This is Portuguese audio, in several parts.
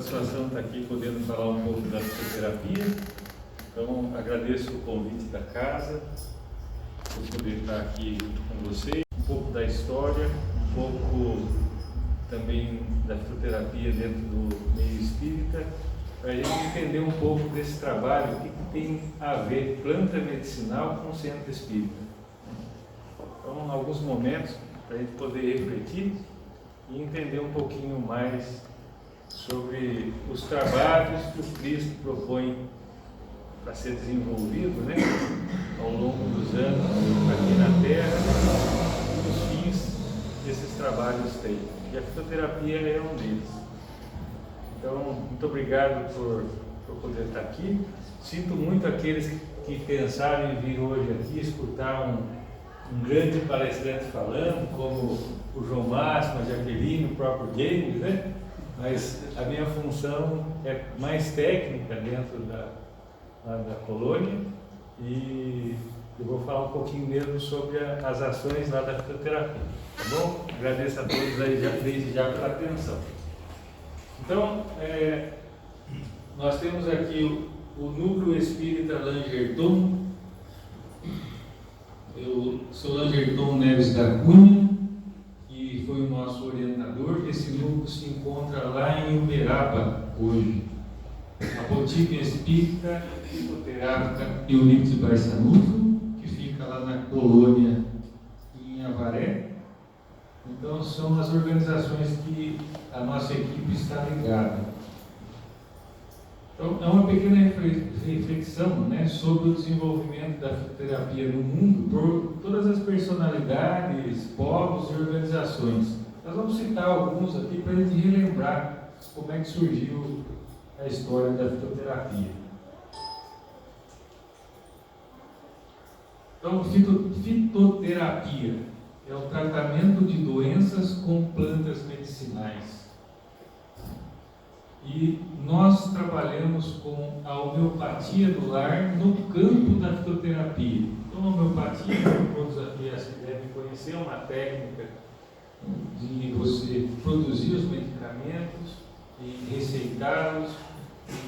satisfação estar aqui podendo falar um pouco da fitoterapia. Então, agradeço o convite da casa, por poder estar aqui com vocês, um pouco da história, um pouco também da fitoterapia dentro do meio espírita, para a gente entender um pouco desse trabalho, o que tem a ver planta medicinal com o centro espírita. Então, em alguns momentos, para a gente poder refletir e entender um pouquinho mais sobre os trabalhos que o Cristo propõe para ser desenvolvido, né, ao longo dos anos aqui na Terra, e os fins que esses trabalhos têm. E a fitoterapia é um deles. Então, muito obrigado por poder estar aqui. Sinto muito aqueles que pensaram em vir hoje aqui escutar um grande palestrante falando, como o João Máximo, a Jaqueline, o próprio James, né? Mas a minha função é mais técnica dentro da colônia, e eu vou falar um pouquinho mesmo sobre as ações lá da fitoterapia, tá bom? Agradeço a todos aí desde já pela atenção. Então, nós temos aqui o Núcleo Espírita Langerton. Eu sou Langerton Neves da Cunha, que foi o nosso orientador. Esse núcleo se encontra lá em Uberaba hoje. A Botica Espírita Fitoterápica Eulipse Barçanuto, que fica lá na colônia em Avaré. Então, são as organizações que a nossa equipe está ligada. Então, é uma pequena reflexão, né, sobre o desenvolvimento da fitoterapia no mundo por todas as personalidades, povos e organizações. Nós vamos citar alguns aqui para a gente relembrar como é que surgiu a história da fitoterapia. Então, fitoterapia é o tratamento de doenças com plantas medicinais. E nós trabalhamos com a homeopatia do lar no campo da fitoterapia. Então, a homeopatia, todos aqui devem conhecer, é uma técnica de você produzir os medicamentos e receitá-los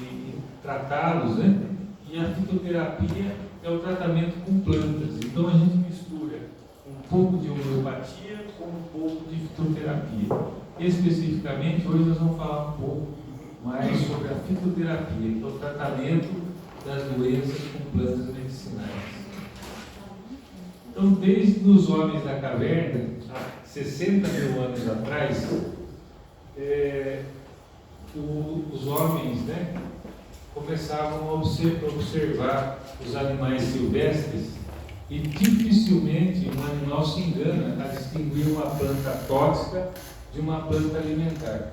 e tratá-los, né? E a fitoterapia é o tratamento com plantas. Então, a gente mistura um pouco de homeopatia com um pouco de fitoterapia. Especificamente, hoje nós vamos falar um pouco mais sobre a fitoterapia, que é o tratamento das doenças com plantas medicinais. Então, desde os homens da caverna, há 60 mil anos atrás, os homens, né, começavam a observar os animais silvestres, e dificilmente um animal se engana a distinguir uma planta tóxica de uma planta alimentar.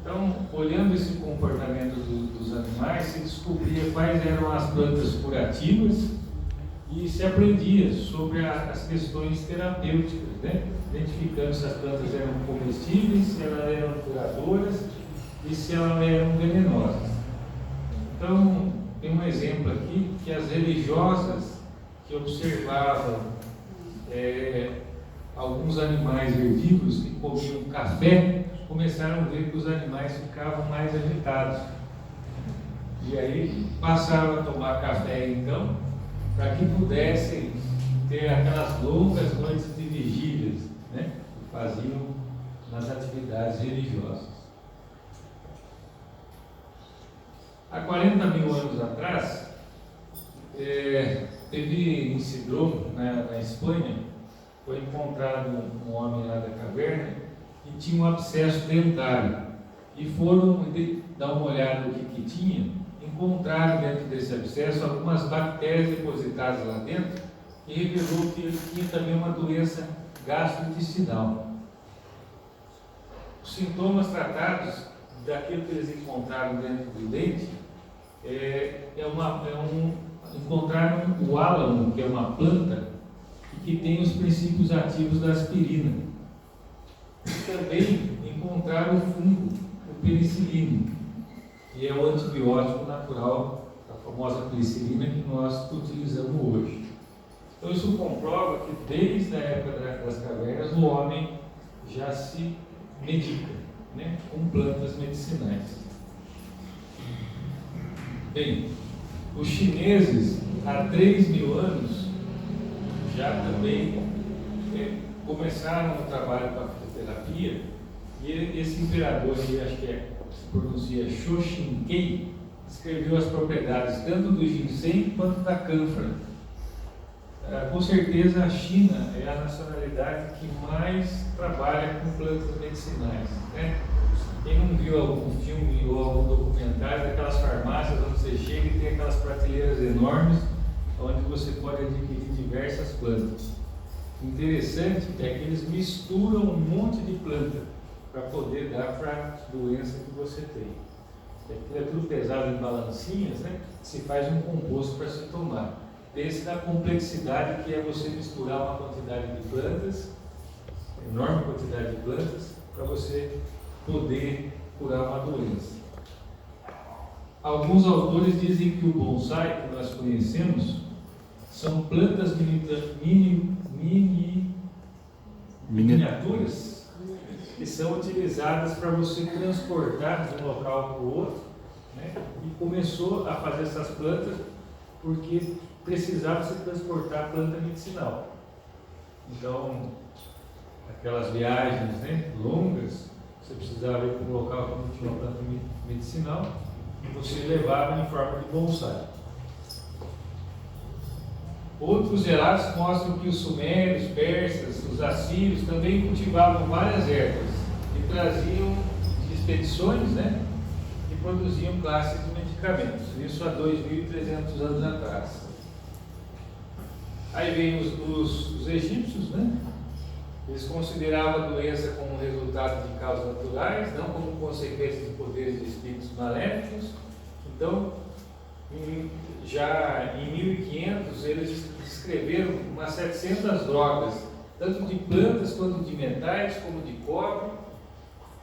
Então, olhando esse comportamento dos animais, se descobria quais eram as plantas curativas e se aprendia sobre as questões terapêuticas, né? Identificando se as plantas eram comestíveis, se elas eram curadoras e se elas eram venenosas. Então, tem um exemplo aqui que as religiosas que observavam alguns animais herbívoros que comiam café, começaram a ver que os animais ficavam mais agitados. E aí passaram a tomar café, então, para que pudessem ter aquelas longas noites de vigílias, né, que faziam nas atividades religiosas. Há 40 mil anos atrás, teve em Sidró, na Espanha, foi encontrado um homem lá da caverna que tinha um abscesso dentário. E foram dar uma olhada no que tinha, encontraram dentro desse abscesso algumas bactérias depositadas lá dentro, e revelou que ele tinha também uma doença gastrointestinal. Os sintomas tratados daquilo que eles encontraram dentro do leite encontraram o álamo, que é uma planta que tem os princípios ativos da aspirina. E também encontraram o fungo, o penicilino, que é o antibiótico natural, a famosa penicilina que nós utilizamos hoje. Então isso comprova que desde a época das cavernas o homem já se medica, né, com plantas medicinais. Bem, os chineses, há 3.000 anos, já também começaram o trabalho com a fitoterapia, e esse imperador, que acho que se pronuncia Shoshinkei, escreveu as propriedades tanto do ginseng quanto da cânfora. Com certeza a China é a nacionalidade que mais trabalha com plantas medicinais, né? Quem não viu algum filme ou algum documentário daquelas farmácias onde você chega e tem aquelas prateleiras enormes onde você pode adquirir diversas plantas. Interessante é que eles misturam um monte de planta para poder dar para a doença que você tem. É tudo pesado em balancinhas, né? Se faz um composto para se tomar. Pense na complexidade que é você misturar uma quantidade de plantas, enorme quantidade de plantas, para você poder curar uma doença. Alguns autores dizem que o bonsai que nós conhecemos são plantas miniaturas que são utilizadas para você transportar de um local para o outro, né? E começou a fazer essas plantas porque precisava se transportar planta medicinal. Então, aquelas viagens, né, longas, você precisava ir para um local que não tinha uma planta medicinal e você levava em forma de bonsai. Outros relatos mostram que os sumérios, persas, os assírios também cultivavam várias ervas e traziam de expedições, né, e produziam classes de medicamentos. Isso há 2.300 anos atrás. Aí vem os egípcios, né? Eles consideravam a doença como resultado de causas naturais, não como consequência de poderes de espíritos maléficos. Então, já em 1500, eles descreveram umas 700 drogas, tanto de plantas quanto de metais, como de cobre,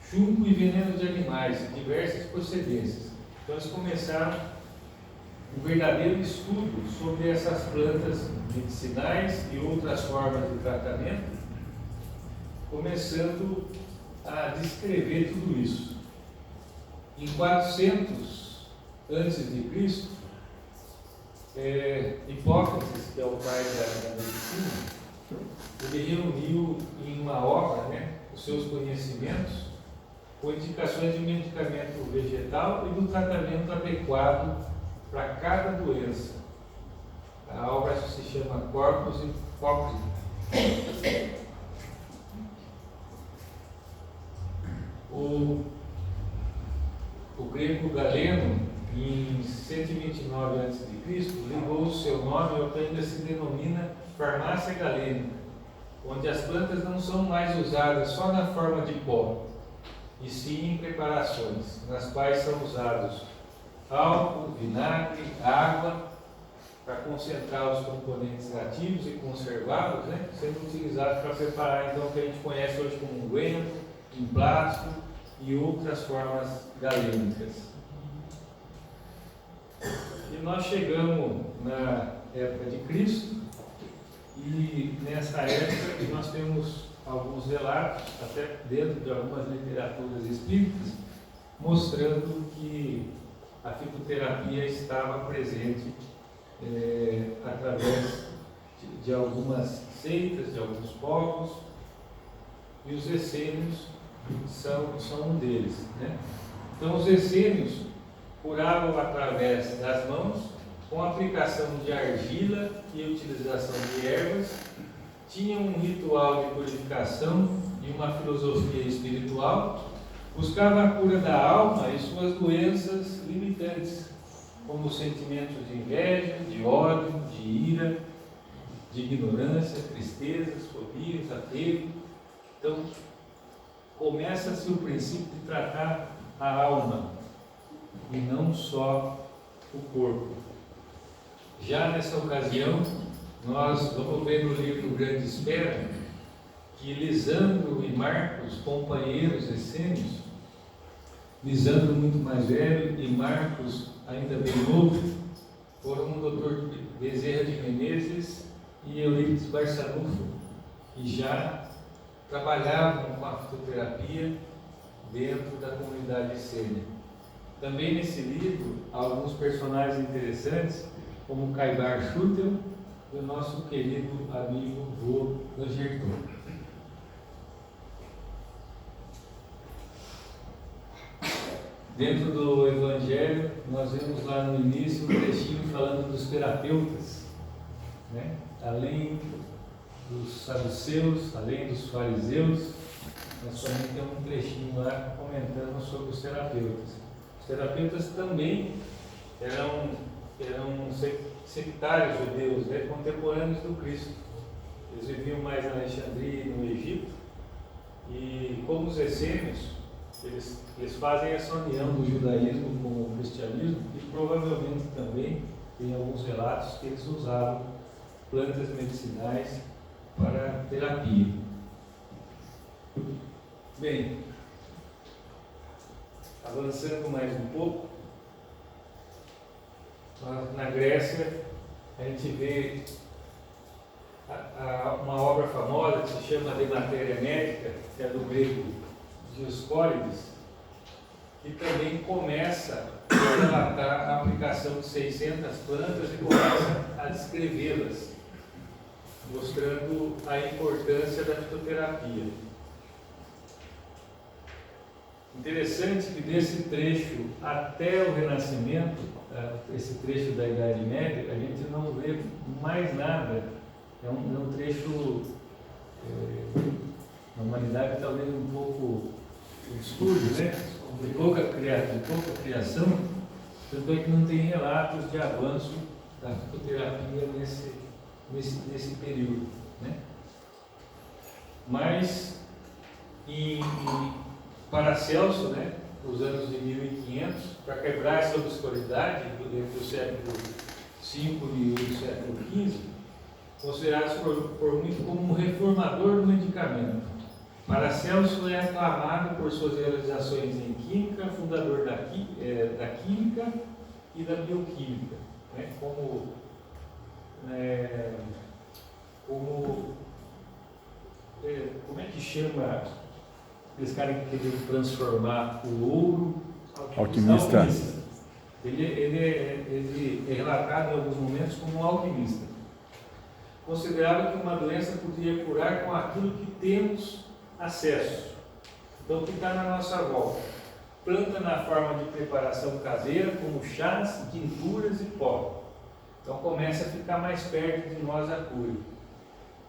chumbo e veneno de animais, de diversas procedências. Então, eles começaram um verdadeiro estudo sobre essas plantas medicinais e outras formas de tratamento, começando a descrever tudo isso. Em 400 a.C., Hipócrates, que é o pai da medicina, ele reuniu em uma obra, né, os seus conhecimentos com indicações de medicamento vegetal e do tratamento adequado para cada doença. A obra se chama Corpus Hippocratic. O grego Galeno, em 129 a.C., ligou o seu nome ao que ainda se denomina farmácia galênica, onde as plantas não são mais usadas só na forma de pó, e sim em preparações, nas quais são usados álcool, vinagre, água, para concentrar os componentes ativos e conservá-los, né, sendo utilizados para preparar então o que a gente conhece hoje como unguento, emplasto e outras formas galênicas. E nós chegamos na época de Cristo, e nessa época nós temos alguns relatos, até dentro de algumas literaturas espíritas, mostrando que a fitoterapia estava presente através de algumas seitas, de alguns povos, e os essênios são um deles, né? Então, os essênios curavam através das mãos, com aplicação de argila e utilização de ervas, tinham um ritual de purificação e uma filosofia espiritual, buscava a cura da alma e suas doenças limitantes, como sentimentos de inveja, de ódio, de ira, de ignorância, tristezas, fobias, apego. Então, começa-se o princípio de tratar a alma e não só o corpo. Já nessa ocasião, nós vamos ver no livro Grande Espera que Lisandro e Marcos, companheiros essênios, Lisandro muito mais velho e Marcos ainda bem novo, foram o Dr. Bezerra de Menezes e Eurípides Barçanufo, que já trabalhavam com a fitoterapia dentro da comunidade essênia. Também nesse livro há alguns personagens interessantes, como Caibar Schutel e o nosso querido amigo vô Langerton. Dentro do Evangelho, nós vemos lá no início um trechinho falando dos terapeutas, né? Além dos saduceus, além dos fariseus, nós também temos um trechinho lá comentando sobre os terapeutas. Os terapeutas também eram sectários judeus, né? Contemporâneos do Cristo. Eles viviam mais na Alexandria e no Egito, e como os essênios, eles fazem essa união do judaísmo com o cristianismo, e provavelmente também tem alguns relatos que eles usavam plantas medicinais para terapia. Bem, avançando mais um pouco, na Grécia a gente vê uma obra famosa que se chama De Matéria Médica, que é do grego Dioscórides, que também começa a relatar a aplicação de 600 plantas e começa a descrevê-las, mostrando a importância da fitoterapia. Interessante que desse trecho até o Renascimento, esse trecho da Idade Média, a gente não vê mais nada. É um trecho na humanidade talvez um pouco obscuro, né? De pouca criação, tanto é que não tem relatos de avanço da fitoterapia nesse período, né? Mas em Paracelso, né, nos anos de 1500, para quebrar essa obscuridade entre o século V e o século XV, considerados por muito como um reformador do medicamento. Paracelso é aclamado por suas realizações em química, fundador da química e da bioquímica, né, como é que chama esse cara que queria transformar o ouro? Alquimista. Ele é relatado em alguns momentos como um alquimista. Considerava que uma doença podia curar com aquilo que temos acesso. Então, o que está na nossa volta? Planta na forma de preparação caseira, como chás, tinturas e pó. Então, começa a ficar mais perto de nós a cura.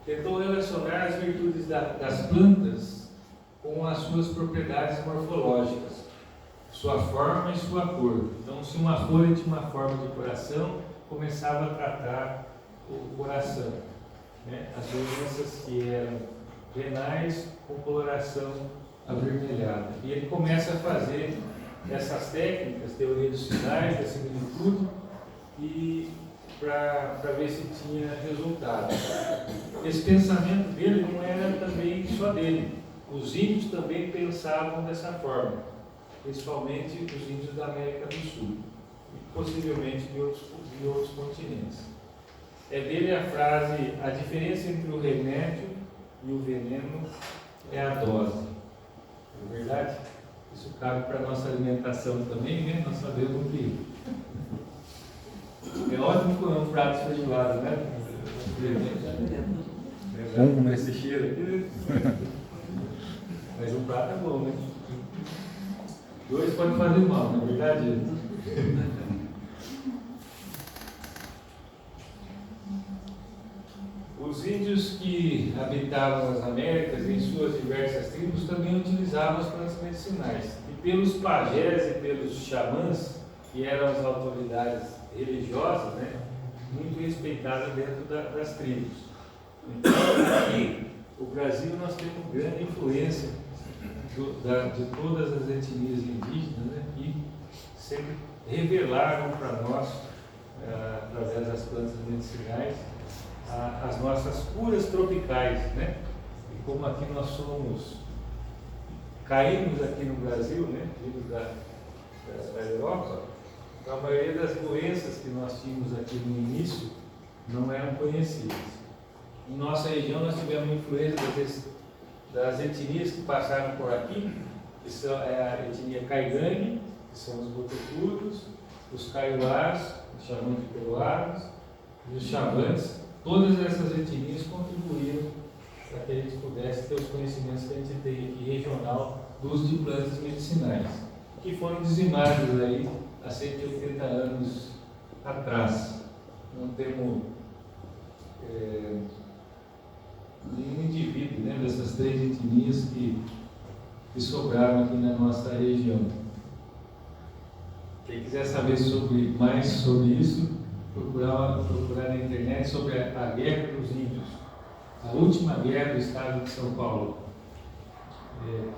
Tentou relacionar as virtudes das plantas com as suas propriedades morfológicas, sua forma e sua cor. Então, se uma folha tinha uma forma de coração, começava a tratar o coração, né? As doenças que eram renais com coloração avermelhada. E ele começa a fazer essas técnicas, teoria dos sinais, da similitude, e para ver se tinha resultado. Esse pensamento dele não era também só dele. Os índios também pensavam dessa forma, principalmente os índios da América do Sul, e possivelmente de outros continentes. É dele a frase: a diferença entre o remédio e o veneno é a dose. Não é verdade? Isso cabe para a nossa alimentação também, né? Nós sabemos que é ótimo comer um prato de feijoada, né? Né? Esse cheiro aqui. Mas um prato é bom, né? Dois pode fazer mal, não é verdade? Os índios que habitavam as Américas em suas diversas tribos também utilizavam as plantas medicinais. E pelos pajés e pelos xamãs, que eram as autoridades religiosas, né, muito respeitadas dentro das tribos. Então, aqui, no Brasil, nós temos grande influência de todas as etnias indígenas, né, que sempre revelaram para nós, através das plantas medicinais, as nossas curas tropicais, né? E como aqui nós caímos aqui no Brasil, né? Vindo da Europa, então a maioria das doenças que nós tínhamos aqui no início não eram conhecidas. Em nossa região nós tivemos influência das etnias que passaram por aqui, que são a etnia Caigangue que são os botocudos, os caiuás, os chamamos de peruanos, e os chavantes. Todas essas etnias contribuíram para que a gente pudesse ter os conhecimentos que a gente tem aqui regional do uso de plantas medicinais, que foram dizimadas aí há 180 anos atrás. Não temos nenhum indivíduo, né, dessas 3 etnias que sobraram aqui na nossa região. Quem quiser saber mais sobre isso, procurar na internet sobre a Guerra dos Índios, a última guerra do estado de São Paulo,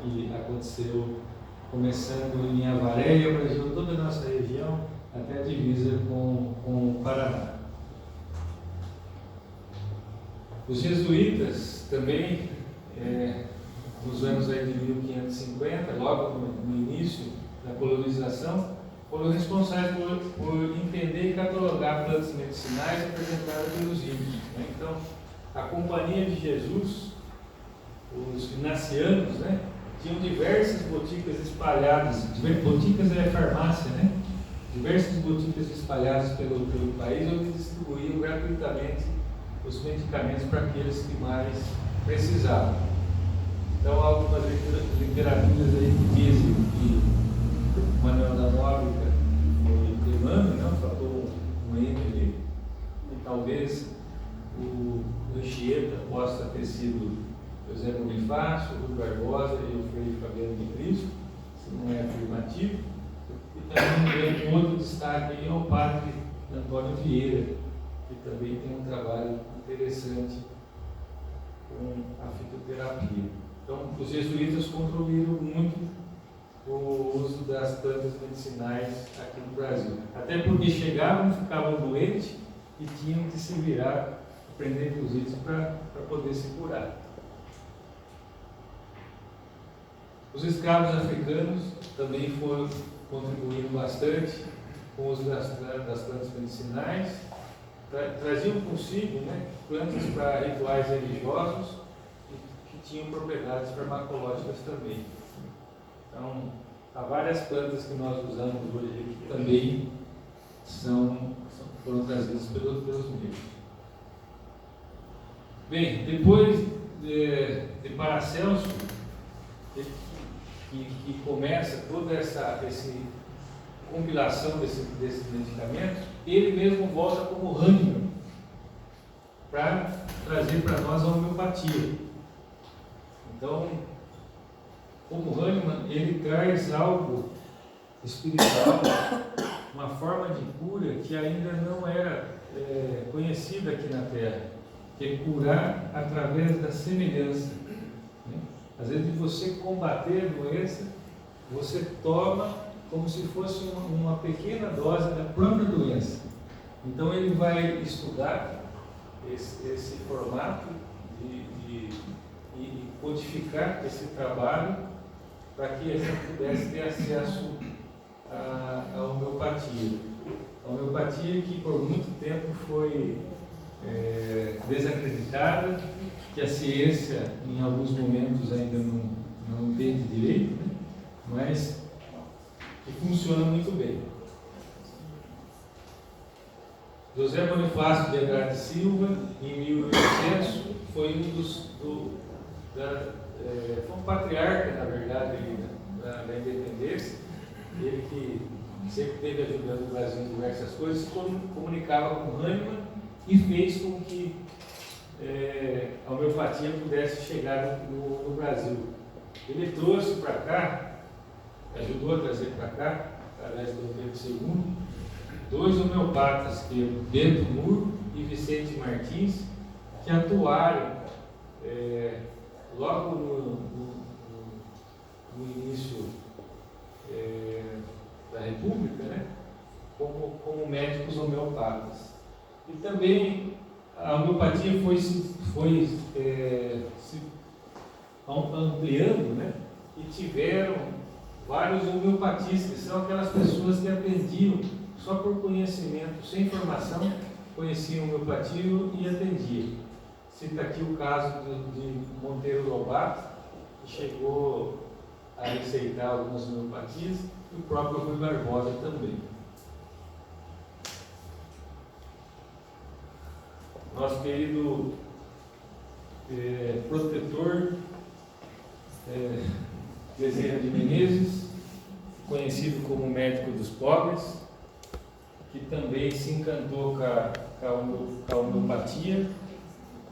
que aconteceu começando em Avaré e abrangeu toda a nossa região até a divisa com o Paraná. Os jesuítas também, nos anos aí de 1550, logo no início da colonização, foram responsáveis por entender e catalogar plantas medicinais apresentadas pelos índios, né? Então, a Companhia de Jesus, os ignacianos, né, tinham diversas boticas espalhadas, boticas é farmácia, né? Diversas boticas espalhadas pelo país, onde distribuíam gratuitamente os medicamentos para aqueles que mais precisavam. Então, há algumas literaturas aí que dizem que Manuel da Nóbrega foi demano, não faltou um ente ali, e talvez o Anchieta possa ter sido José Bonifácio, Rui Barbosa e o Frei Fabiano de Cristo, se não é afirmativo. E também um outro destaque aí é o padre Antônio Vieira, que também tem um trabalho interessante com a fitoterapia. Então, os jesuítas contribuíram muito o uso das plantas medicinais aqui no Brasil. Até porque chegavam, ficavam doentes e tinham que se virar, aprender inclusive para poder se curar. Os escravos africanos também foram contribuindo bastante com o uso das plantas medicinais. Traziam consigo, né, plantas para rituais religiosos que tinham propriedades farmacológicas também. Então, há várias plantas que nós usamos hoje que também foram trazidas pelos médicos. Bem, depois de Paracelso, que começa toda essa compilação desses medicamentos, ele mesmo volta como Hahnemann para trazer para nós a homeopatia. Então, como Hahnemann, ele traz algo espiritual, uma forma de cura que ainda não era conhecida aqui na Terra, que é curar através da semelhança. Né? Às vezes, de você combater a doença, você toma como se fosse uma pequena dose da própria doença. Então, ele vai estudar esse formato e codificar esse trabalho para que a gente pudesse ter acesso à homeopatia. A homeopatia que por muito tempo foi desacreditada, que a ciência em alguns momentos ainda não entende direito, né? Mas que funciona muito bem. José Bonifácio de Andrade Silva, em 1800, foi foi um patriarca, na verdade, da independência. Ele que sempre esteve ajudando o Brasil em diversas coisas, se comunicava com Hahnemann e fez com que a homeopatia pudesse chegar no Brasil. Ele trouxe para cá, ajudou a trazer para cá, através do Pedro II, 2 homeopatas, que é Bento Muro e Vicente Martins, que atuaram logo no início da República, né, como médicos homeopatas. E também a homeopatia foi se ampliando, né, e tiveram vários homeopatistas, que são aquelas pessoas que atendiam só por conhecimento, sem formação, conheciam homeopatia e atendiam. Cita aqui o caso de Monteiro Lobato, que chegou a receitar algumas homeopatias e o próprio Rui Barbosa também. Nosso querido protetor Bezerra de Menezes, conhecido como médico dos pobres, que também se encantou com a homeopatia,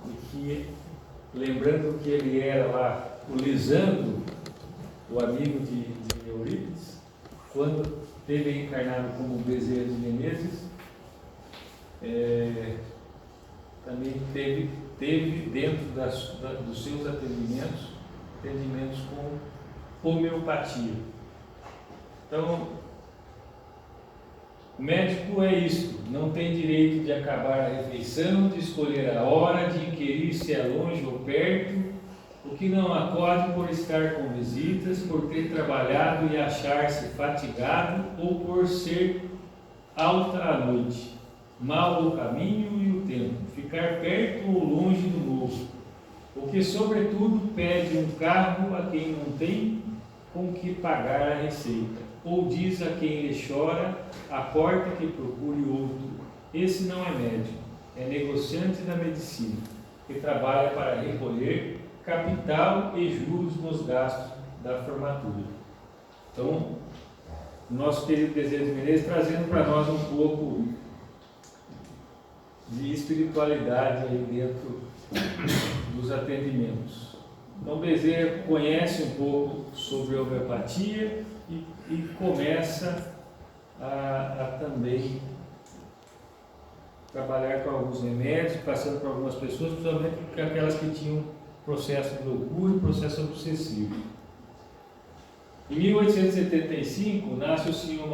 e que, lembrando que ele era lá o Lisandro, o amigo de Eurípides, quando teve encarnado como Bezerra de Menezes, também teve dentro dos seus atendimentos com homeopatia. Então, o médico é isto, não tem direito de acabar a refeição, de escolher a hora, de inquirir se é longe ou perto, o que não acode por estar com visitas, por ter trabalhado e achar-se fatigado, ou por ser alta a noite, mau o caminho e o tempo, ficar perto ou longe do morro, o que sobretudo pede um carro a quem não tem com que pagar a receita, ou diz a quem lhe chora, a porta que procure outro. Esse não é médico, é negociante da medicina, que trabalha para recolher capital e juros nos gastos da formatura. Então, nosso querido Bezerra de Menezes trazendo para nós um pouco de espiritualidade aí dentro dos atendimentos. Então, Bezerra conhece um pouco sobre a homeopatia e começa a também trabalhar com alguns remédios, passando por algumas pessoas, principalmente aquelas que tinham processo de loucura e processo obsessivo. Em 1875, nasce o senhor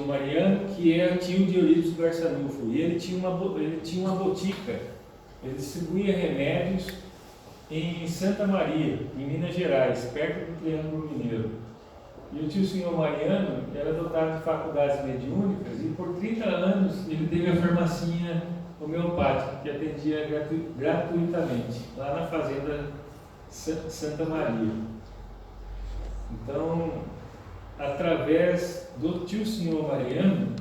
Mariano, que é tio de Eurípides Barçanufo, e ele tinha uma botica, ele distribuía remédios em Santa Maria, em Minas Gerais, perto do Triângulo Mineiro. E o tio senhor Mariano era dotado de faculdades mediúnicas e por 30 anos ele teve a farmacinha homeopática, que atendia gratuitamente, lá na fazenda Santa Maria. Então, através do tio senhor Mariano,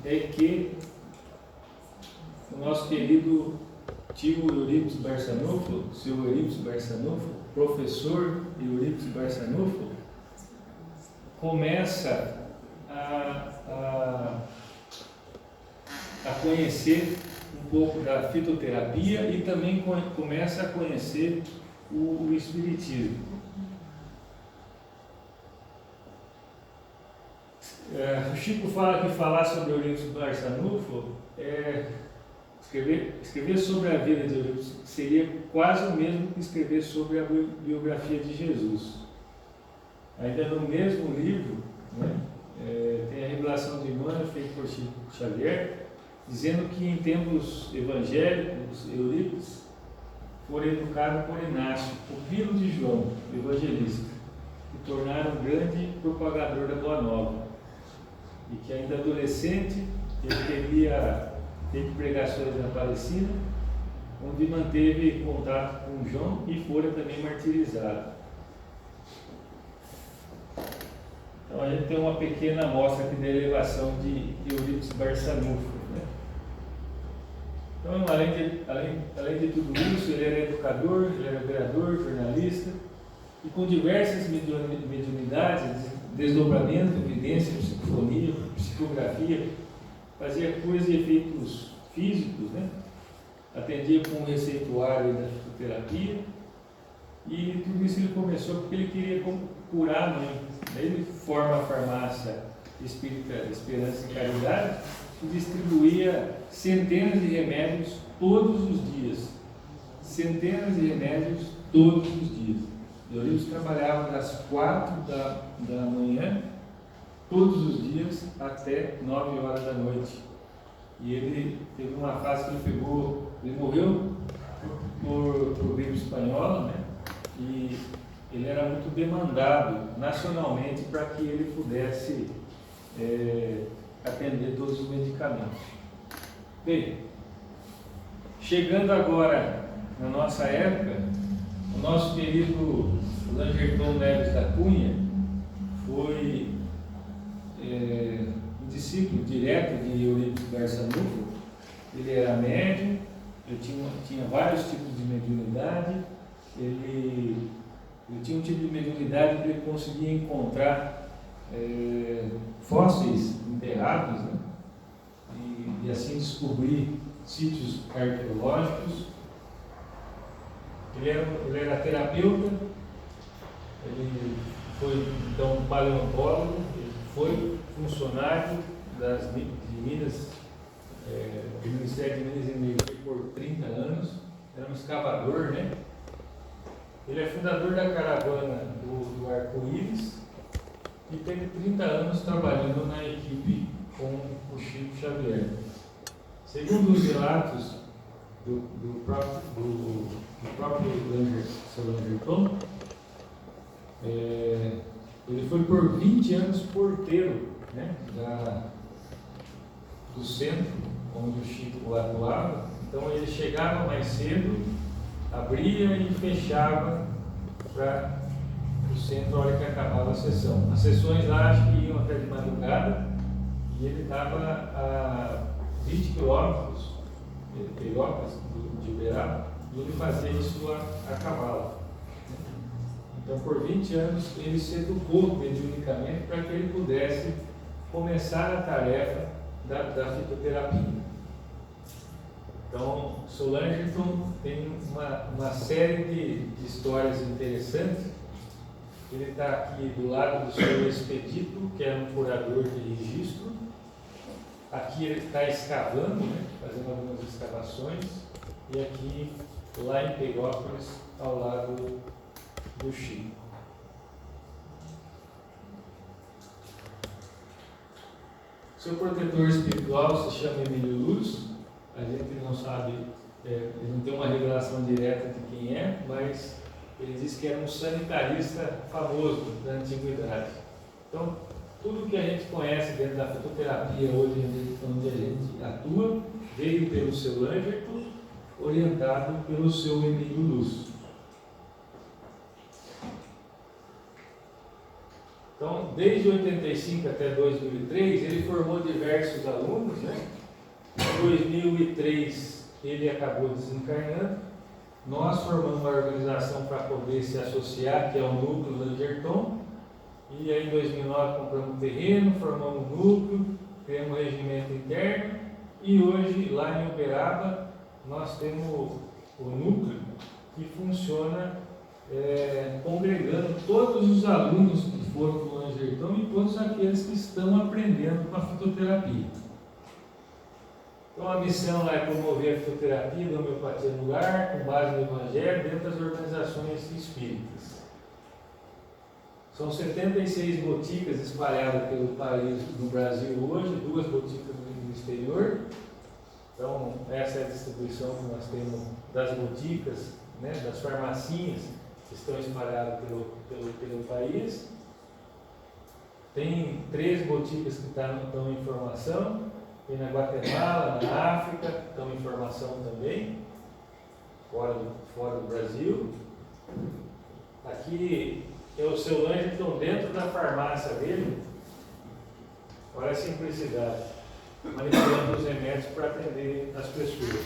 é que o nosso querido tio Eurípides Barçanufo, seu Eurípides Barçanufo, professor Eurípides Barçanufo, começa a conhecer um pouco da fitoterapia e também começa a conhecer o espiritismo. O Chico fala que falar sobre Eurípides Barçanufo escrever sobre a vida de Eurípides seria quase o mesmo que escrever sobre a biografia de Jesus. Ainda no mesmo livro, né, tem a revelação de Emmanuel feita por Chico Xavier, dizendo que em tempos evangélicos, Eurípides foi educado por Inácio, o filho de João, o evangelista, que tornaram um grande propagador da Boa Nova. E que ainda adolescente, ele teria feito pregações na Palestina, onde manteve contato com João e fora também martirizado. Então a gente tem uma pequena amostra aqui da elevação de Eurípides Barçanufo, né? Então, além de tudo isso, ele era educador, ele era vereador, jornalista, e com diversas mediunidades, desdobramento, evidência, psicofonia, psicografia, fazia curas e efeitos físicos, né? Atendia com o receituário da fitoterapia, e tudo isso ele começou porque ele queria curar a mãe. Daí ele forma a farmácia Espírita Esperança e Caridade e distribuía centenas de remédios todos os dias. Centenas de remédios todos os dias. Eurípides trabalhava das 4 da manhã, todos os dias, até 9 horas da noite. E ele teve uma fase que ele morreu por gripe espanhola, né? E ele era muito demandado nacionalmente para que ele pudesse atender todos os medicamentos. Bem, chegando agora na nossa época, o nosso querido Langerton Neves da Cunha foi um discípulo direto de Eurípides Barçanufo. Ele era médium, ele tinha vários tipos de mediunidade. Ele tinha um tipo de mediunidade que ele conseguia encontrar fósseis enterrados, né? E assim descobrir sítios arqueológicos. Ele era terapeuta, ele foi então paleontólogo, ele foi funcionário de Minas, do Ministério de Minas e Energia por 30 anos, era um escavador, né? Ele é fundador da caravana do Arco-Íris e teve 30 anos trabalhando na equipe com o Chico Xavier. Segundo os relatos do próprio Seu Langerton, ele foi por 20 anos porteiro, né, do centro onde o Chico atuava. Então ele chegava mais cedo, abria e fechava para o centro a hora que acabava a sessão. As sessões lá acho que iam até de madrugada e ele estava a 20 quilômetros de Uberaba e ele fazia isso a cavalo. Então por 20 anos ele se educou mediunicamente para que ele pudesse começar a tarefa da fitoterapia. Então, Solangerton tem uma série de histórias interessantes. Ele está aqui do lado do seu Expedito, que é um curador de registro. Aqui ele está escavando, né, fazendo algumas escavações. E aqui, lá em Pegópolis, ao lado do Chico. Seu protetor espiritual se chama Emílio Luz. A gente não sabe, ele não tem uma revelação direta de quem é, mas ele diz que era um sanitarista famoso da antiguidade. Então, tudo que a gente conhece dentro da fitoterapia hoje, onde a gente atua, veio pelo seu Langerton, orientado pelo seu Emílio Luz. Então, desde 85 até 2003, ele formou diversos alunos, né? Em 2003 ele acabou desencarnando. Nós formamos uma organização para poder se associar, que é o Núcleo Langerton. E aí em 2009 compramos um terreno, formamos um núcleo, criamos um regimento interno. E hoje, lá em Uberaba, nós temos o núcleo que funciona congregando todos os alunos que foram do Langerton e todos aqueles que estão aprendendo com a fitoterapia. Então a missão lá é promover a fitoterapia da homeopatia no lar, com base no Evangelho, dentro das organizações espíritas. São 76 boticas espalhadas pelo país, no Brasil hoje, 2 boticas no exterior. Então essa é a distribuição que nós temos das boticas, né, das farmacinhas que estão espalhadas pelo país. Tem 3 boticas que estão em formação. Tem na Guatemala, na África, estão em formação também, fora do Brasil. Aqui é o seu Langerton dentro da farmácia dele. Olha a simplicidade, manipulando os remédios para atender as pessoas.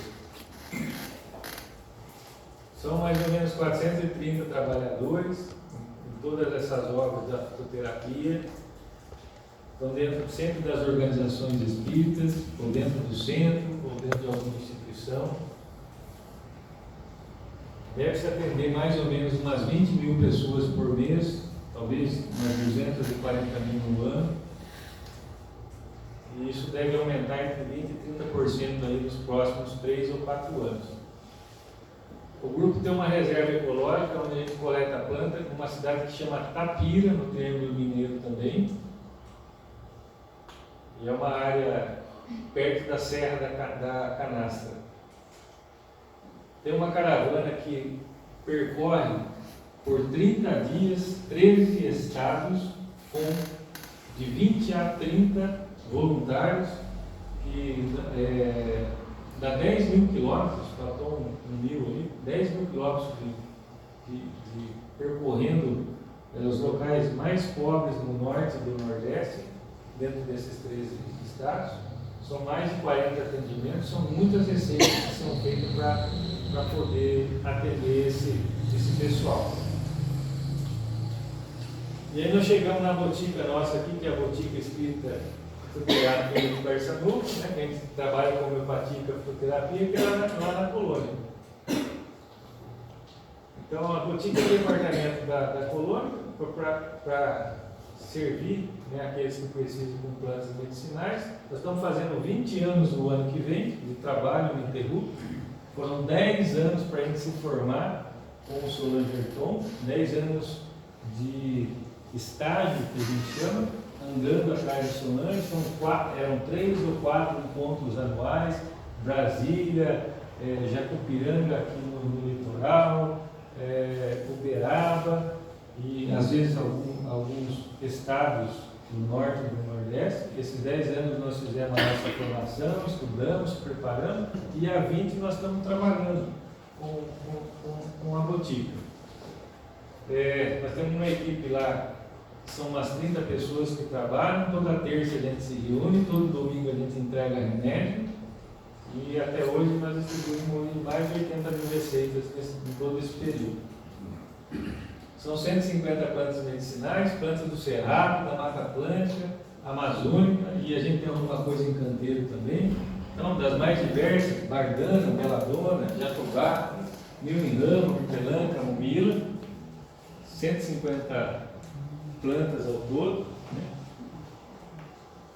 São mais ou menos 430 trabalhadores em todas essas obras da fitoterapia. Estão dentro sempre das organizações espíritas, ou dentro do centro, ou dentro de alguma instituição. Deve-se atender mais ou menos umas 20 mil pessoas por mês, talvez umas 240 mil no ano. E isso deve aumentar entre 20% e 30% aí nos próximos 3 ou 4 anos. O grupo tem uma reserva ecológica onde a gente coleta planta, numa cidade que chama Tapira, no Triângulo Mineiro também. E é uma área perto da Serra da Canastra. Tem uma caravana que percorre por 30 dias 13 estados com de 20 a 30 voluntários que dá 10 mil quilômetros, faltou um mil ali, 10 mil quilômetros de percorrendo os locais mais pobres no norte e do nordeste, dentro desses 13 estados. São mais de 40 atendimentos, são muitas receitas que são feitas para poder atender esse pessoal. E aí nós chegamos na botica nossa aqui, que é a Botica Espírita Fitoterapia de Barçanufo, né, que a gente trabalha com homeopatia e fitoterapia, que é lá na colônia. Então a botica é o departamento da colônia para servir, né, aqueles que precisam com plantas medicinais. Nós estamos fazendo 20 anos no ano que vem de trabalho ininterrupto. Foram 10 anos para a gente se formar com o Solangerton, 10 anos de estágio, que a gente chama, andando atrás de Solange. Eram 3 ou 4 encontros anuais, Brasília, Jacupiranga aqui no litoral, Uberaba e às vezes alguns estados do norte e do nordeste. Esses 10 anos nós fizemos a nossa formação, estudamos, preparamos, e há 20 nós estamos trabalhando com a botica. Nós temos uma equipe lá, são umas 30 pessoas que trabalham. Toda terça a gente se reúne, todo domingo a gente entrega remédio, e até hoje nós distribuímos mais de 80 mil receitas em todo esse período. São 150 plantas medicinais, plantas do Cerrado, da Mata Atlântica, Amazônica, e a gente tem alguma coisa em canteiro também. Então, das mais diversas: bardana, meladona, jatobá, mil-em-ramo, hortelã, camomila, 150 plantas ao todo. Né?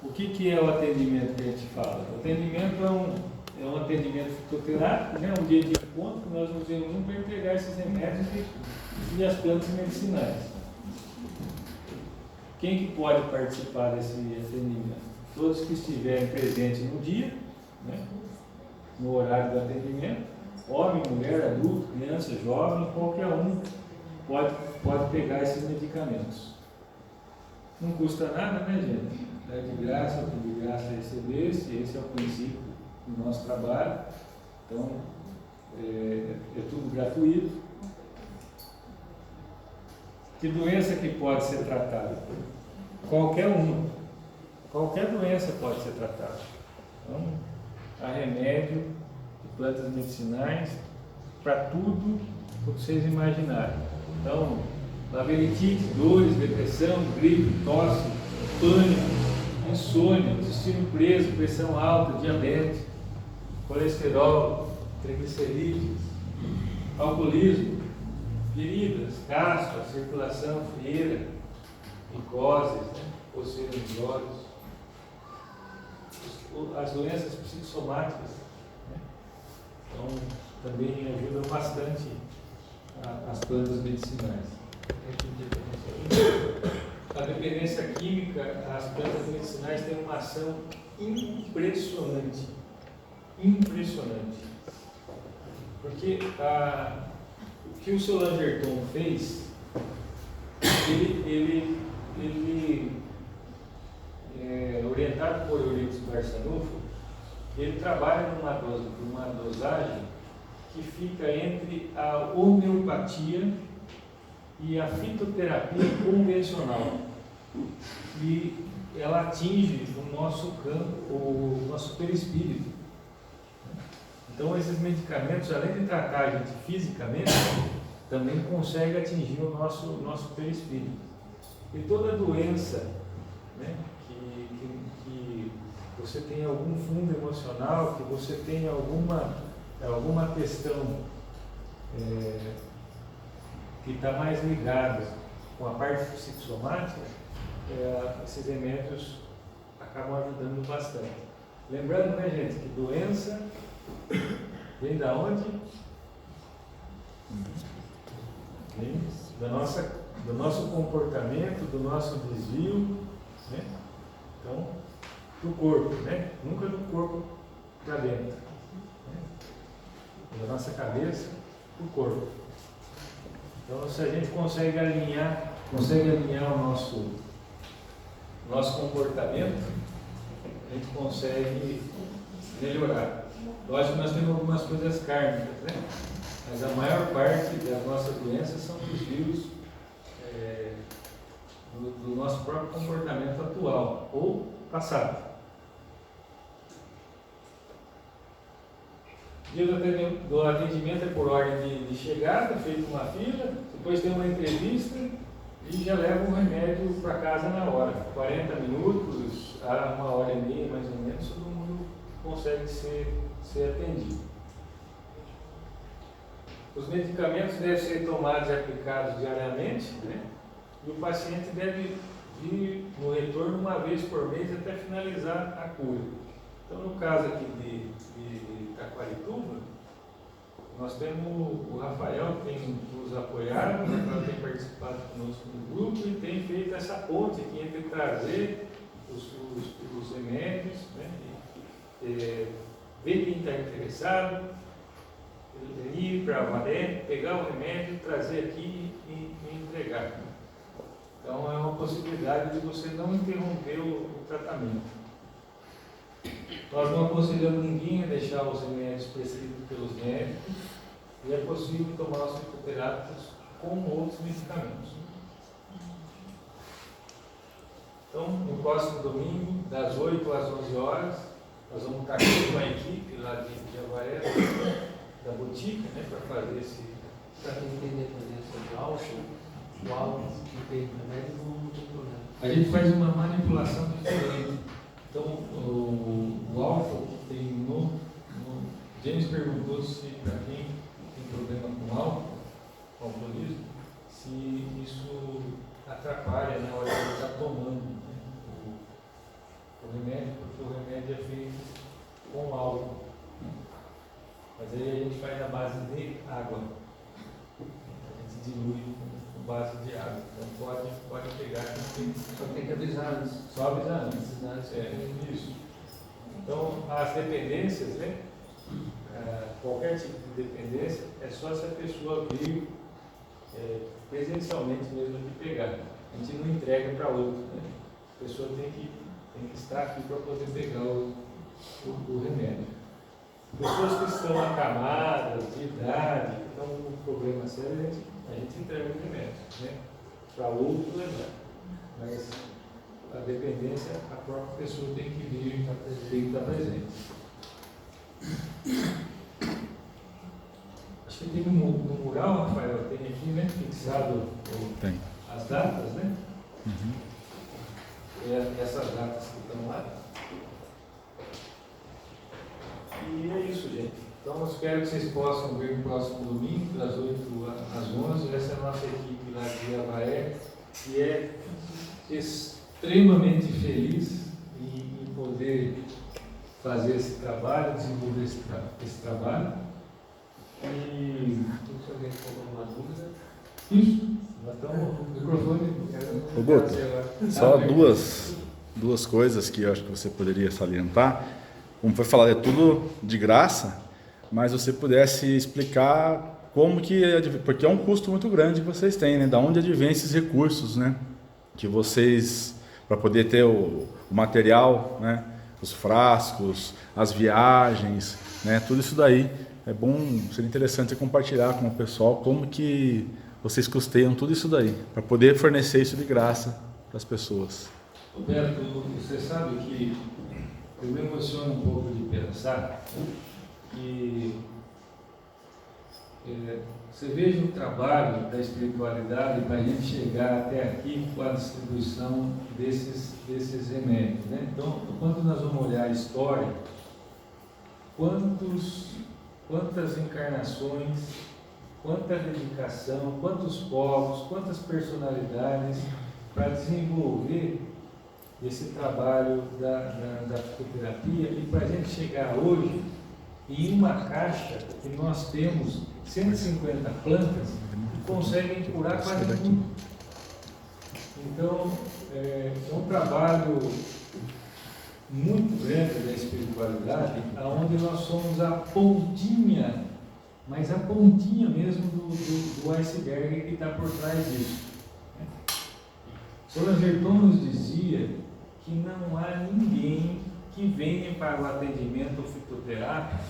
O que é o atendimento que a gente fala? O atendimento é um atendimento fitoterápico, né? Um dia de encontro que nós nos reunimos para entregar esses remédios e as plantas medicinais. Quem que pode participar desse atendimento? Todos que estiverem presentes no dia, né? No horário do atendimento, homem, mulher, adulto, criança, jovem, qualquer um pode pegar esses medicamentos. Não custa nada, né, gente? É de graça, de graça receber. Esse é o princípio do nosso trabalho. Então, é tudo gratuito. Que doença que pode ser tratada? Qualquer uma. Qualquer doença pode ser tratada. Então, há remédio de plantas medicinais para tudo o que vocês imaginarem. Então, labirintite, dores, depressão, gripe, tosse, pânico, insônia, intestino preso, pressão alta, diabetes, colesterol, triglicerídeos, alcoolismo, feridas, caspa, circulação, feira, micoses, né? Coceira nos olhos, as doenças psicossomáticas, né? Então, também ajudam bastante as plantas medicinais. A dependência química, as plantas medicinais têm uma ação impressionante. Impressionante. Porque o que o Solangerton fez, ele orientado por Euripides Barçanufo, ele trabalha numa dosagem que fica entre a homeopatia e a fitoterapia convencional. E ela atinge o nosso campo, o nosso perispírito. Então, esses medicamentos, além de tratar a gente fisicamente, também conseguem atingir o nosso perispírito. E toda doença, né, que você tem algum fundo emocional, que você tem alguma questão que está mais ligada com a parte psicossomática, esses remédios acabam ajudando bastante. Lembrando, né, gente, que doença vem da onde? Vem do nosso comportamento, do nosso desvio, né? Então, do corpo, né? Nunca do corpo para dentro, né? Da nossa cabeça para o corpo. Então, se a gente consegue alinhar o nosso comportamento, a gente consegue melhorar. Lógico que nós temos algumas coisas kármicas, né? Mas a maior parte das nossas doenças são desvios do nosso próprio comportamento atual, ou passado. Dia do atendimento é por ordem de chegada, feito uma fila, depois tem uma entrevista e já leva o remédio para casa na hora. 40 minutos a 1h30 mais ou menos, todo mundo consegue ser atendido. Os medicamentos devem ser tomados e aplicados diariamente, né? E o paciente deve vir no retorno uma vez por mês até finalizar a cura. Então, no caso aqui de Taquarituba, nós temos o Rafael que tem nos apoiado, o Rafael tem participado conosco no grupo e tem feito essa ponte aqui entre trazer os remédios, né? Ver quem está interessado, ir para a Avaré, pegar o remédio, trazer aqui e entregar. Então é uma possibilidade de você não interromper o tratamento. Nós não aconselhamos ninguém a deixar os remédios prescritos pelos médicos e é possível tomar os fitoterápicos com outros medicamentos. Então, no próximo domingo, das 8 às 11 horas, nós vamos estar aqui com a equipe lá de Avaré, da Botica, né, para fazer esse... Para quem tem dependência de álcool, o álcool que tem remédio não tem problema. A gente faz uma manipulação diferente. Então, o álcool que tem no... James perguntou se para quem tem problema com álcool, com alcoolismo, se isso atrapalha na hora que ele está tomando, né, o remédio, porque o remédio é feito com álcool. Mas aí a gente faz na base de água. A gente dilui com base de água. Então pode pegar. Só tem que avisar antes. Só avisar antes. Avisar antes. Isso. Então, as dependências, né? Qualquer tipo de dependência, é só se a pessoa vir presencialmente mesmo de pegar. A gente não entrega para outro, né? A pessoa tem que estar aqui para poder pegar o remédio. Pessoas que estão acamadas, de idade, que estão com problema sério, a gente entrega o remédio, né? Para outro levar. Mas a dependência, a própria pessoa tem que vir, tem que estar presente. Acho que tem no mural, Rafael, tem aqui, né? Fixado Tem. as datas, né? Uhum. Essas datas que estão lá. E é isso, gente. Então, eu espero que vocês possam vir no próximo domingo, das 8 às 11. Essa é a nossa equipe lá de Avaré, que é extremamente feliz em poder fazer esse trabalho, desenvolver esse trabalho. E Se alguém for alguma dúvida. isso, nós estamos no microfone. Ô, Guto, só duas coisas que eu acho que você poderia salientar. Como foi falado, é tudo de graça, mas você pudesse explicar como que... Porque é um custo muito grande que vocês têm, né? Da onde advém esses recursos, né? Que vocês... Para poder ter o material, né? Os frascos, as viagens, né? Tudo isso daí. É bom, seria interessante compartilhar com o pessoal como que vocês custeiam tudo isso daí, para poder fornecer isso de graça para as pessoas. Roberto, você sabe que eu me emociono um pouco de pensar que você veja o trabalho da espiritualidade para a gente chegar até aqui com a distribuição desses remédios, né? Então, quando nós vamos olhar a história, quantas encarnações, quanta dedicação, quantos povos, quantas personalidades para desenvolver esse trabalho da fitoterapia e para a gente chegar hoje em uma caixa que nós temos 150 plantas que conseguem curar quase tudo. Então, é um trabalho muito grande da espiritualidade, onde nós somos a pontinha, mas a pontinha mesmo do iceberg que está por trás disso. Solan Gerton nos dizia que não há ninguém que venha para o atendimento fitoterápico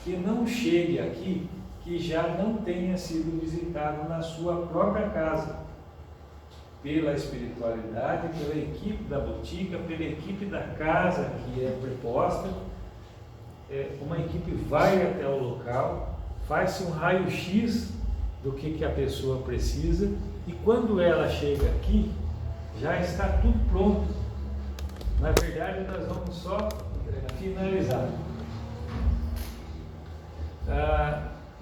que não chegue aqui que já não tenha sido visitado na sua própria casa. pela espiritualidade, pela equipe da botica, pela equipe da casa que é preposta. Uma equipe vai até o local, faz-se um raio-x do que a pessoa precisa, e quando ela chega aqui, já está tudo pronto. Na verdade, nós vamos só finalizar.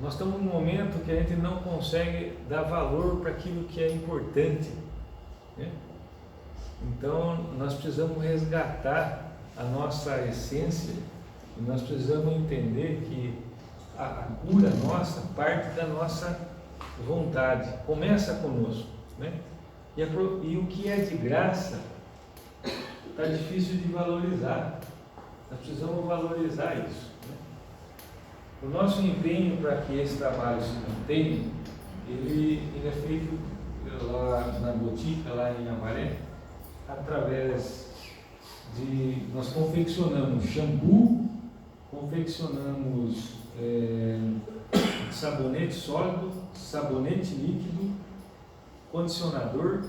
Nós estamos num momento que a gente não consegue dar valor para aquilo que é importante, né? Então, nós precisamos resgatar a nossa essência, e nós precisamos entender que a cura nossa parte da nossa vontade, começa conosco, né? E o que é de graça está difícil de valorizar. Nós precisamos valorizar isso, né? O nosso empenho para que esse trabalho se mantenha, ele é feito lá na botica, lá em Amaré, através de... Nós confeccionamos shampoo, confeccionamos sabonete sólido, sabonete líquido, condicionador,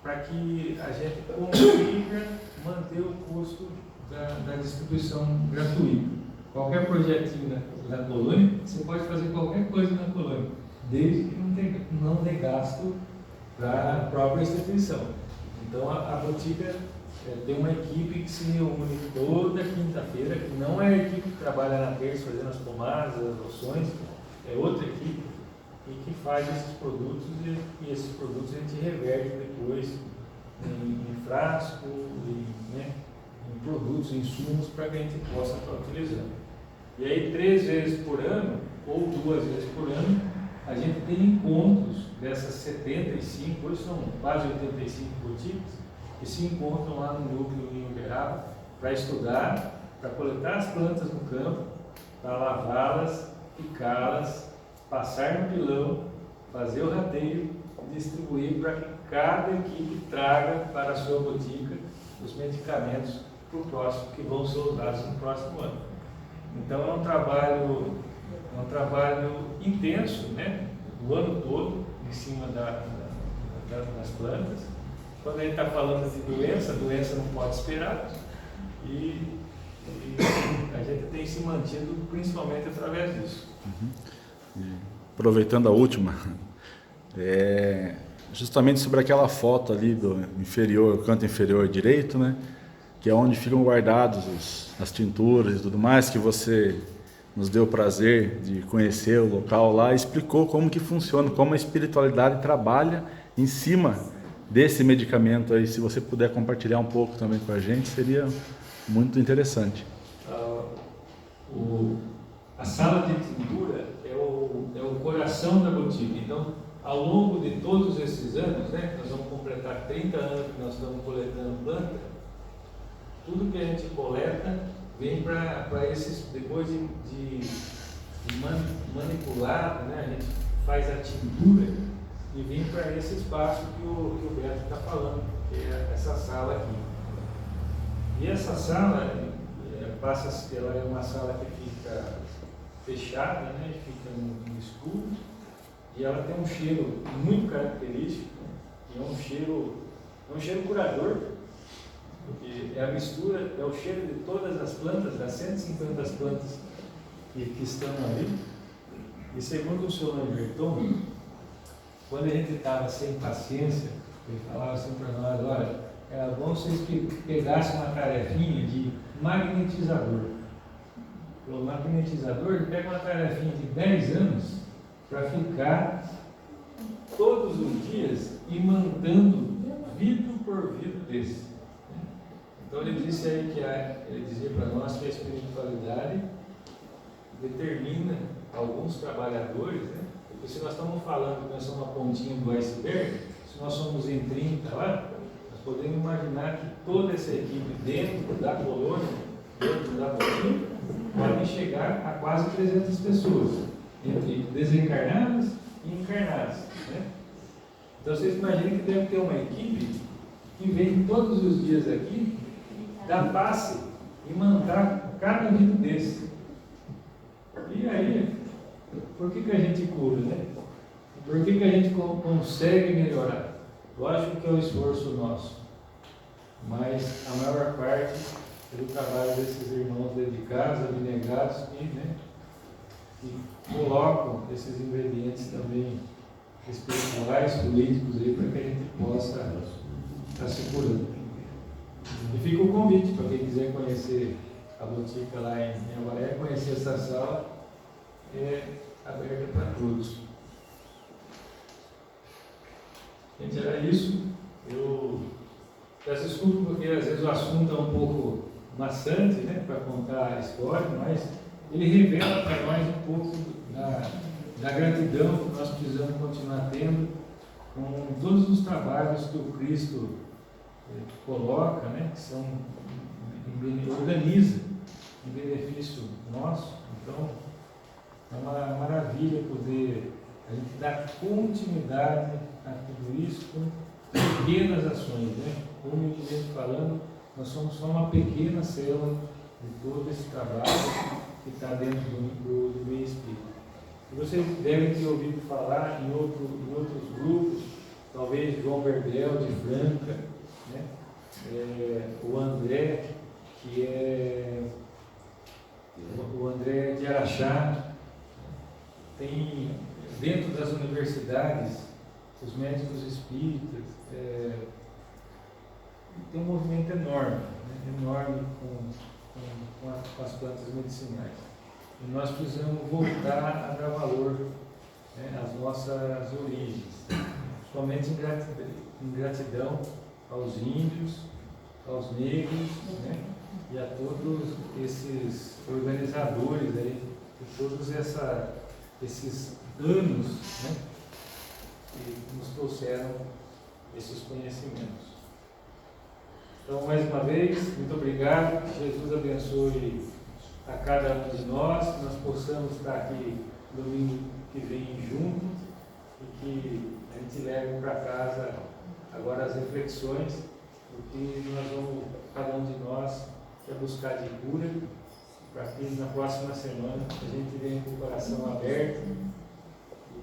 para que a gente consiga manter o custo da distribuição gratuita. Qualquer projetinho na colônia, você pode fazer qualquer coisa na colônia, desde que não dê gasto para a própria instituição. Então a botica tem uma equipe que se reúne toda quinta-feira, que não é a equipe que trabalha na terça fazendo as pomadas, as loções, é outra equipe, e que faz esses produtos, e esses produtos a gente reverte depois em frasco, em produtos, em insumos, para que a gente possa estar utilizando. E aí 3 vezes por ano, ou 2 vezes por ano, a gente tem encontros dessas 75, hoje são quase 85 boticas, que se encontram lá no núcleo em Uberaba para estudar, para coletar as plantas no campo, para lavá-las, picá-las, passar no pilão, fazer o rateio e distribuir para que cada equipe traga para a sua botica os medicamentos para o próximo, que vão ser usados no próximo ano. Então é um trabalho intenso, né? O ano todo, em cima das plantas. Quando a gente está falando de doença, a doença não pode esperar, e a gente tem se mantido principalmente através disso. Aproveitando a última, justamente sobre aquela foto ali do inferior, canto inferior direito, né? Que é onde ficam guardados as tinturas e tudo mais, que você nos deu o prazer de conhecer o local lá, explicou como que funciona, como a espiritualidade trabalha em cima desse medicamento aí. Se você puder compartilhar um pouco também com a gente, seria muito interessante. A sala de tintura é o coração da botica. Então, ao longo de todos esses anos, né, nós vamos completar 30 anos que nós estamos coletando planta. Tudo que a gente coleta vem para esses, depois de manipular, né, a gente faz a tintura e vem para esse espaço que o Beto está falando, que é essa sala aqui. E essa sala, ela é uma sala que fica fechada, né, fica no escuro, e ela tem um cheiro muito característico, né, e é um cheiro curador, porque é a mistura, é o cheiro de todas as plantas, das 150 plantas que estão ali. E segundo o senhor Lamberton, quando a gente estava sem paciência, ele falava assim para nós: olha, era bom vocês pegassem uma tarefinha de magnetizador. O magnetizador pega uma tarefinha de 10 anos para ficar todos os dias imantando vidro por vidro desse. Então ele disse aí ele dizia para nós que a espiritualidade determina alguns trabalhadores, né? Porque se nós estamos falando que nós somos a pontinha do iceberg, se nós somos em 30 lá, nós podemos imaginar que toda essa equipe dentro da colônia, dentro da botica, pode chegar a quase 300 pessoas, entre desencarnadas e encarnadas, né? Então vocês imaginem que deve ter uma equipe que vem todos os dias aqui, dá passe e mandar cada vidro desse. E aí, por que a gente cura, né? Por que a gente consegue melhorar? Lógico que é um esforço nosso, mas a maior parte é do trabalho desses irmãos dedicados, abnegados que colocam esses ingredientes também espirituais, políticos aí, para que a gente possa estar se curando. E fica o convite para quem quiser conhecer a botica lá em Avaré, conhecer essa sala, é aberta para todos. Gente, era isso. Eu peço desculpa porque às vezes o assunto é um pouco maçante, né, para contar a história, mas ele revela para nós um pouco da gratidão que nós precisamos continuar tendo com todos os trabalhos que o Cristo coloca, né, que são, organiza em benefício nosso. Então, é uma maravilha poder a gente dar continuidade a tudo isso com pequenas ações, né? Humildemente falando, nós somos só uma pequena célula de todo esse trabalho que está dentro do meio espírita. E vocês devem ter ouvido falar em outros grupos, talvez João Berbel de Franca, né? O André, que é o André de Araxá. Tem dentro das universidades os médicos espíritas, tem um movimento enorme, né? Enorme com as plantas medicinais. E nós precisamos voltar a dar valor, né, às nossas origens, somente em gratidão aos índios, aos negros, né, e a todos esses organizadores aí, de todos esses anos, né, que nos trouxeram esses conhecimentos. Então, mais uma vez, muito obrigado. Jesus abençoe a cada um de nós, que nós possamos estar aqui domingo que vem juntos e que a gente leve para casa agora as reflexões do que nós vamos, cada um de nós, quer buscar de cura, para que na próxima semana a gente venha com o coração aberto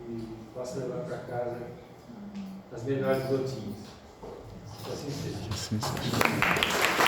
e possa levar para casa as melhores gotinhas. Assim seja. Assim seja.